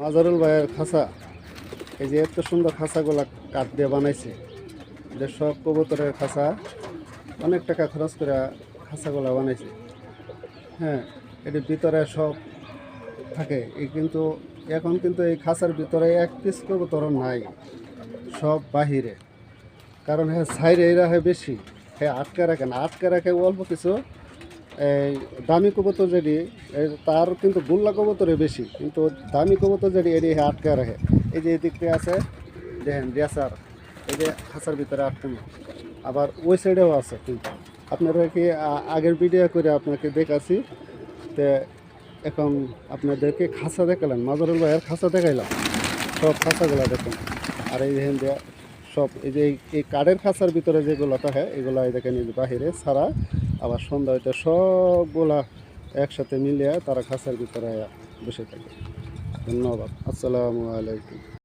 মাজারুল ভাইয়ের খাঁচা, এই যে এত সুন্দর খাঁচাগুলা কাঠ দিয়ে বানাইছে। এটা সব কবুতরের খাঁচা, অনেক টাকা খরচ করে খাঁচাগুলা বানাইছে। হ্যাঁ, এটির ভিতরে সব থাকে। এই কিন্তু এখন কিন্তু এই খাঁচার ভিতরে এক পিস কবুতর নাই, সব বাহিরে। কারণ হ্যাঁ সাইরে এরা হয় বেশি, হ্যাঁ আটকে রাখে না, আটকে রাখে অল্প কিছু। এই দামি কবুতর যেটি তার কিন্তু গোল্লা কবুতরে বেশি, কিন্তু দামি কবুতর যেটি এটি আটকে রাখে। এই যে এদিক দিয়ে আছে দেখেন রেসার, এই যে খাঁচার ভিতরে আটকানো। আবার ওই সাইডেও আছে, কিন্তু আপনারা কি আগের ভিডিও করে আপনাকে দেখাচ্ছি। তো এখন আপনাদেরকে খাঁচা দেখালাম, মাজারুল ভাইয়ের খাঁচা দেখাইলাম, সব খাঁচাগুলো দেখুন। আর এই দেখেন যে সব এই যে এই কাঠের খাঁচার ভিতরে যেগুলো থাকে এগুলো দেখেন এই যে বাহিরে ছাড়া। আবার সন্ধ্যা হইতে সবগুলা একসাথে মিলিয়ে তারা খাঁচার ভিতরে বসে থাকে। ধন্যবাদ। আসসালামু আলাইকুম।